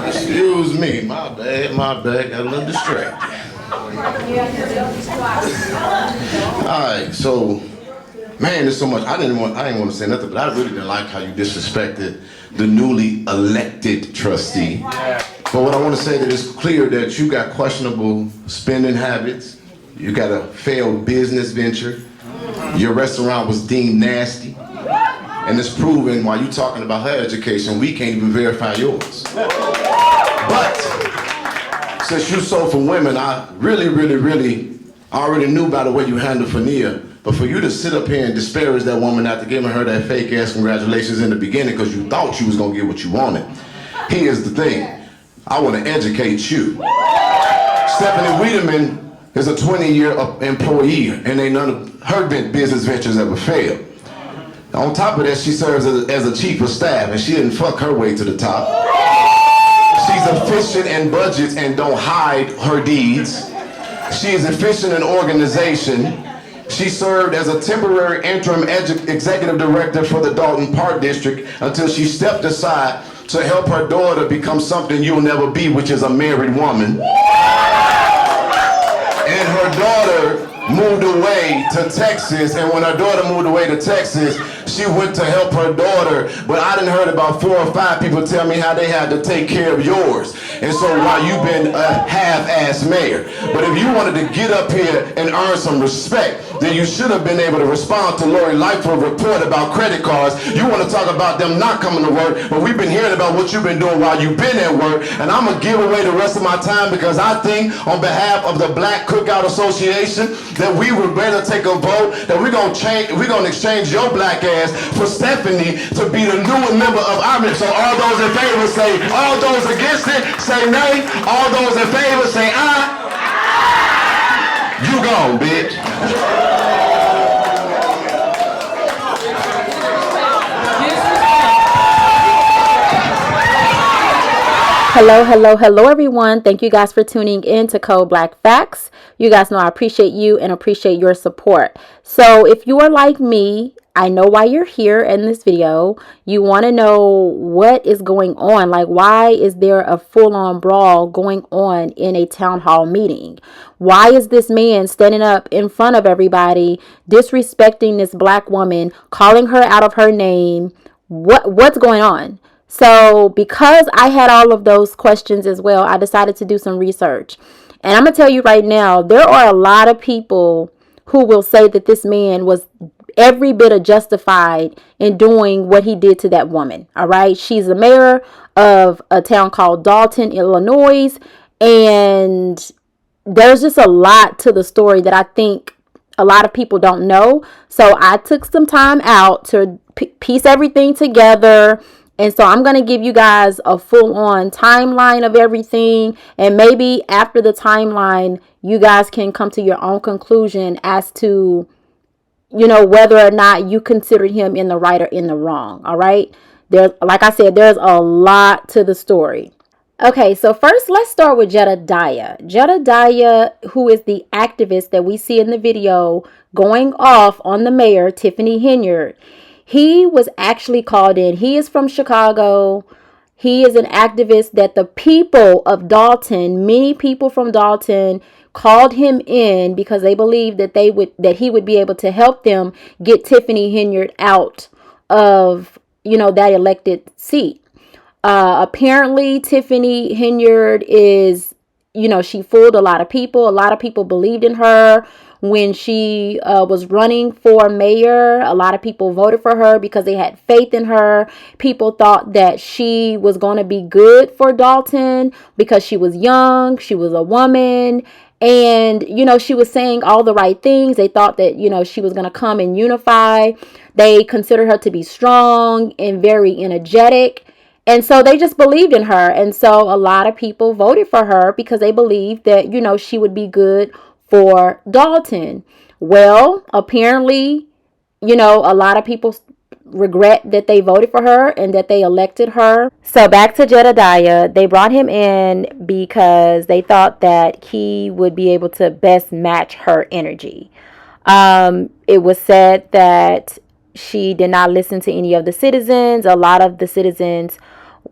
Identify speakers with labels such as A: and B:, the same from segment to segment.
A: Excuse me, my bad, got a little distracted. Alright, so, man, there's so much. I didn't want to say nothing, but I really didn't like how you disrespected the newly elected trustee. But what I want to say that it's clear that you got questionable spending habits, you got a failed business venture, your restaurant was deemed nasty, and it's proven while you talking about her education, we can't even verify yours. But since you sold for women, I really already knew by the way you handled Fania. But for you to sit up here and disparage that woman after giving her that fake ass congratulations in the beginning because you thought you was gonna get what you wanted. Here's the thing, I wanna educate you. Stephanie Wiedemann is a 20-year employee and ain't none of her business ventures ever failed. On top of that, she serves as a chief of staff and she didn't fuck her way to the top. She's efficient in budgets and don't hide her deeds. She is efficient in organization. She served as a temporary interim executive director for the Dalton Park District until she stepped aside to help her daughter become something you'll never be, which is a married woman. And her daughter moved away to Texas, and when her daughter moved away to Texas, she went to help her daughter, but I done heard about 4 or 5 people tell me how they had to take care of yours. And so while you've been a half-ass mayor, but if you wanted to get up here and earn some respect, then you should have been able to respond to Lori Lightfoot's report about credit cards. You want to talk about them not coming to work, but we've been hearing about what you've been doing while you've been at work, and I'm going to give away the rest of my time because I think on behalf of the Black Cookout Association that we would better take a vote that we're going to exchange your black ass for Stephanie to be the new member of our member. So all those in favor say, all those against it say nay, all those in favor say aye. You gone, bitch.
B: Hello everyone. Thank you guys for tuning in to Code Black Facts. You guys know I appreciate you and appreciate your support. So if you are like me, I know why you're here in this video. You want to know what is going on. Like, why is there a full-on brawl going on in a town hall meeting? Why is this man standing up in front of everybody, disrespecting this black woman, calling her out of her name? What's going on? So because I had all of those questions as well, I decided to do some research. And I'm going to tell you right now, there are a lot of people who will say that this man was every bit of justified in doing what he did to that woman. All right. She's the mayor of a town called Dolton, Illinois. And there's just a lot to the story that I think a lot of people don't know. So I took some time out to piece everything together. And so I'm going to give you guys a full-on timeline of everything. And maybe after the timeline, you guys can come to your own conclusion as to, you know, whether or not you consider him in the right or in the wrong. All right. Like I said, there's a lot to the story. Okay, so first let's start with Jedediah. Jedediah, who is the activist that we see in the video going off on the mayor, Tiffany Henyard. He was actually called in. He is from Chicago. He is an activist that the people of Dalton, many people from Dalton, called him in because they believed that he would be able to help them get Tiffany Henyard out of, you know, that elected seat. Apparently, Tiffany Henyard is, you know, she fooled a lot of people. A lot of people believed in her. When she was running for mayor, a lot of people voted for her because they had faith in her. People thought that she was going to be good for Dalton because she was young, she was a woman, and, you know, she was saying all the right things. They thought that, you know, she was going to come and unify. They considered her to be strong and very energetic. And so they just believed in her. And so a lot of people voted for her because they believed that, you know, she would be good for Dalton. Well, apparently, you know, a lot of people regret that they voted for her and that they elected her. So back to Jedediah, they brought him in because they thought that he would be able to best match her energy. It was said that she did not listen to any of the citizens. A lot of the citizens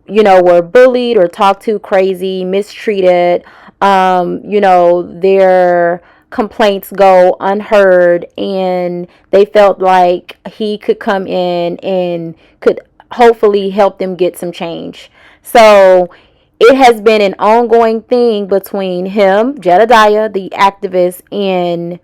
B: were bullied or talked to crazy, mistreated. Their complaints go unheard, and they felt like he could come in and could hopefully help them get some change. So it has been an ongoing thing between him, Jedediah, the activist, and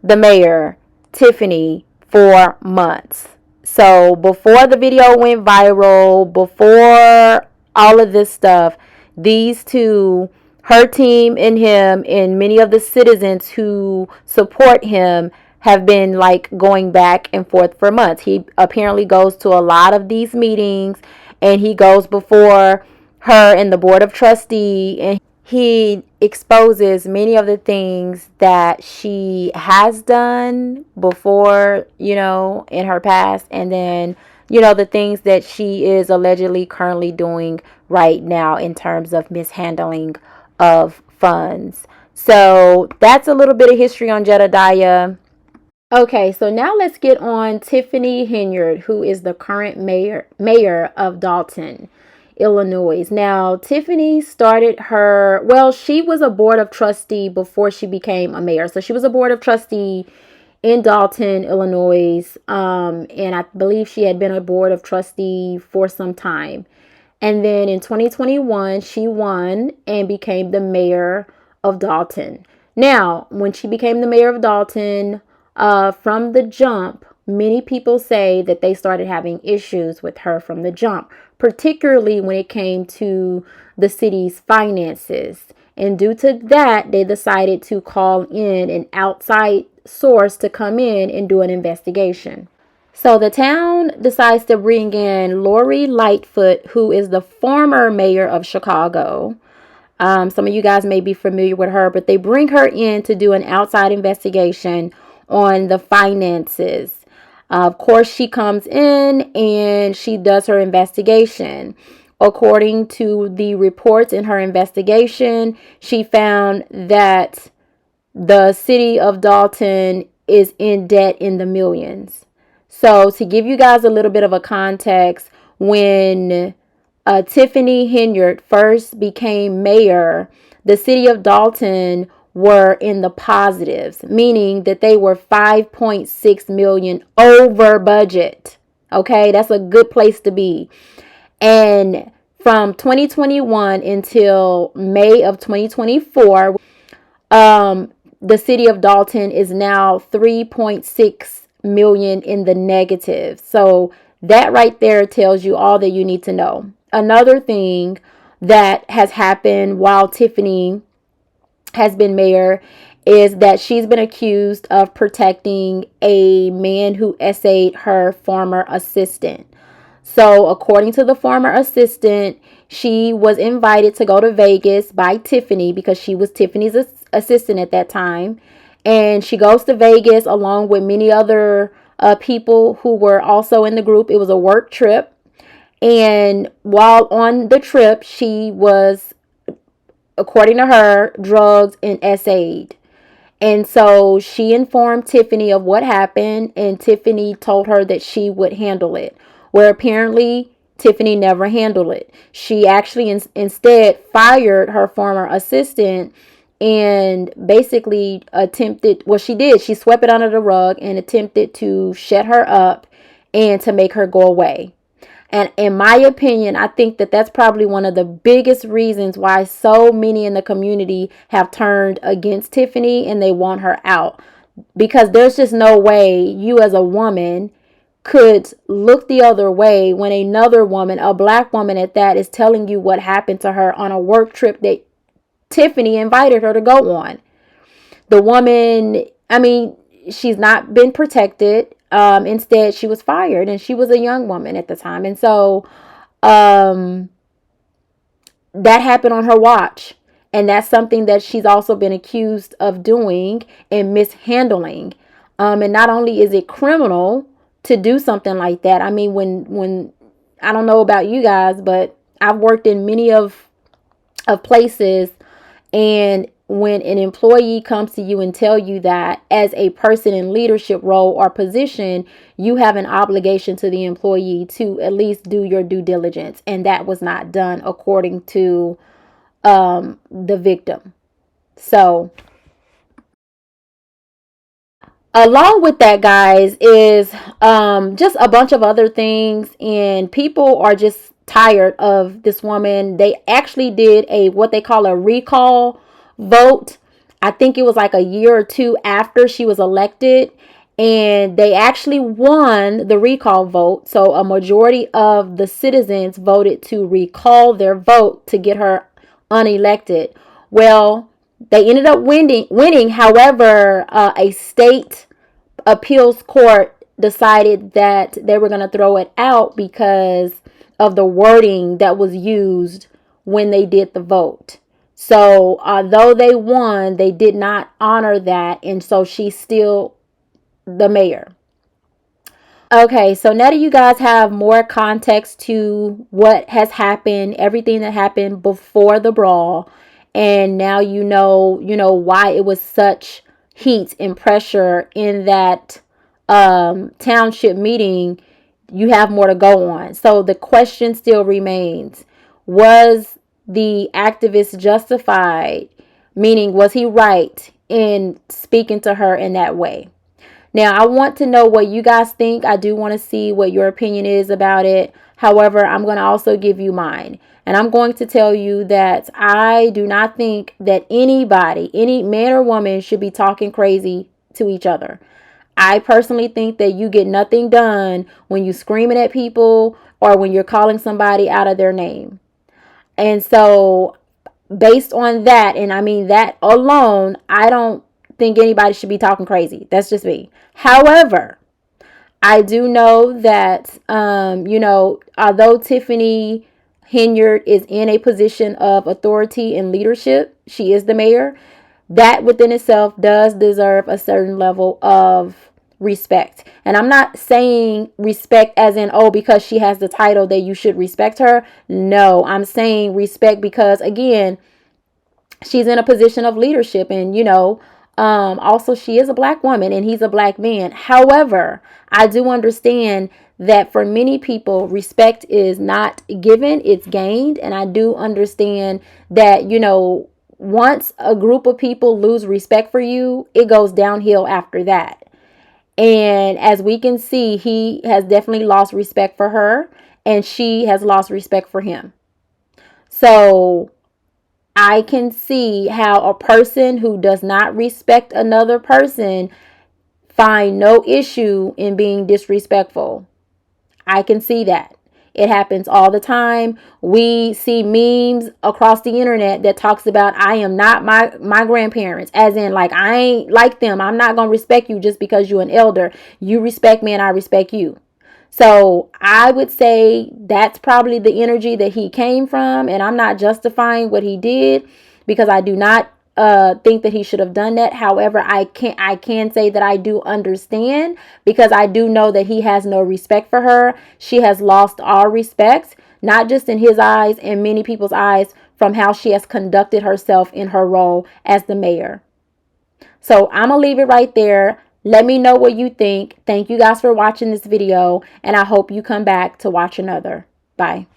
B: the mayor, Tiffany, for months. So before the video went viral, before all of this stuff, these two, her team and him, and many of the citizens who support him, have been like going back and forth for months. He apparently goes to a lot of these meetings, and he goes before her and the board of trustee, and he exposes many of the things that she has done before, in her past, and then, the things that she is allegedly currently doing right now in terms of mishandling of funds. So that's a little bit of history on Jedediah. Okay, so now let's get on Tiffany Henyard, who is the current mayor of Dalton, Illinois. Now, Tiffany started she was a board of trustee before she became a mayor. So she was a board of trustee in Dalton, Illinois. And I believe she had been a board of trustee for some time. And then in 2021, she won and became the mayor of Dalton. Now, when she became the mayor of Dalton, from the jump, many people say that they started having issues with her from the jump, particularly when it came to the city's finances. And due to that, they decided to call in an outside source to come in and do an investigation. So the town decides to bring in Lori Lightfoot, who is the former mayor of Chicago. Some of you guys may be familiar with her, but they bring her in to do an outside investigation on the finances. Of course, she comes in and she does her investigation. According to the reports in her investigation, she found that the city of Dalton is in debt in the millions. So to give you guys a little bit of a context, when Tiffany Henyard first became mayor, the city of Dalton were in the positives, meaning that they were 5.6 million over budget. Okay, that's a good place to be. And from 2021 until May of 2024, the city of Dalton is now 3.6 million in the negative. So that right there tells you all that you need to know. Another thing that has happened while Tiffany has been mayor is that she's been accused of protecting a man who essayed her former assistant. So according to the former assistant, she was invited to go to Vegas by Tiffany because she was Tiffany's assistant at that time. And she goes to Vegas along with many other people who were also in the group. It was a work trip. And while on the trip, she was, according to her, drugged and essayed. And so she informed Tiffany of what happened, and Tiffany told her that she would handle it. Where apparently Tiffany never handled it. She actually instead fired her former assistant and basically attempted, she did. She swept it under the rug and attempted to shut her up and to make her go away. And in my opinion, I think that that's probably one of the biggest reasons why so many in the community have turned against Tiffany and they want her out. Because there's just no way you as a woman could look the other way when another woman, a black woman at that, is telling you what happened to her on a work trip that Tiffany invited her to go on. The woman, she's not been protected. Instead, she was fired, and she was a young woman at the time. And so that happened on her watch. And that's something that she's also been accused of doing and mishandling. And not only is it criminal to do something like that. I mean, when I don't know about you guys, but I've worked in many of places, and when an employee comes to you and tell you that as a person in leadership role or position, you have an obligation to the employee to at least do your due diligence. And that was not done according to the victim. So along with that, guys, is just a bunch of other things, and people are just tired of this woman. They actually did a what they call a recall vote. I think it was like a year or two after she was elected, and they actually won the recall vote. So a majority of the citizens voted to recall their vote to get her unelected. Well, they ended up winning. However, a state appeals court decided that they were going to throw it out because of the wording that was used when they did the vote. So although they won, they did not honor that, and so she's still the mayor. Okay, so now that you guys have more context to what has happened, everything that happened before the brawl, and now you know why it was such heat and pressure in that township meeting, you have more to go on. So the question still remains, was the activist justified? Meaning, was he right in speaking to her in that way? Now, I want to know what you guys think. I do want to see what your opinion is about it. However, I'm going to also give you mine. And I'm going to tell you that I do not think that anybody, any man or woman, should be talking crazy to each other. I personally think that you get nothing done when you're screaming at people or when you're calling somebody out of their name. And so, based on that, and I mean that alone, I don't think anybody should be talking crazy. That's just me. However, I do know that, although Tiffany Henyard is in a position of authority and leadership, she is the mayor. That within itself does deserve a certain level of respect. And I'm not saying respect as in, oh, because she has the title that you should respect her. No, I'm saying respect because, again, she's in a position of leadership, and also she is a black woman and he's a black man. However, I do understand that for many people, respect is not given, it's gained. And I do understand that, once a group of people lose respect for you, it goes downhill after that. And as we can see, he has definitely lost respect for her, and she has lost respect for him. So I can see how a person who does not respect another person find no issue in being disrespectful. I can see that. It happens all the time. We see memes across the internet that talks about, I am not my grandparents, as in like I ain't like them. I'm not going to respect you just because you're an elder. You respect me and I respect you. So I would say that's probably the energy that he came from, and I'm not justifying what he did because I do not think that he should have done that. However, I can say that I do understand, because I do know that he has no respect for her. She has lost all respect, not just in his eyes and many people's eyes, from how she has conducted herself in her role as the mayor. So I'm gonna leave it right there. Let me know what you think. Thank you guys for watching this video, and I hope you come back to watch another. Bye.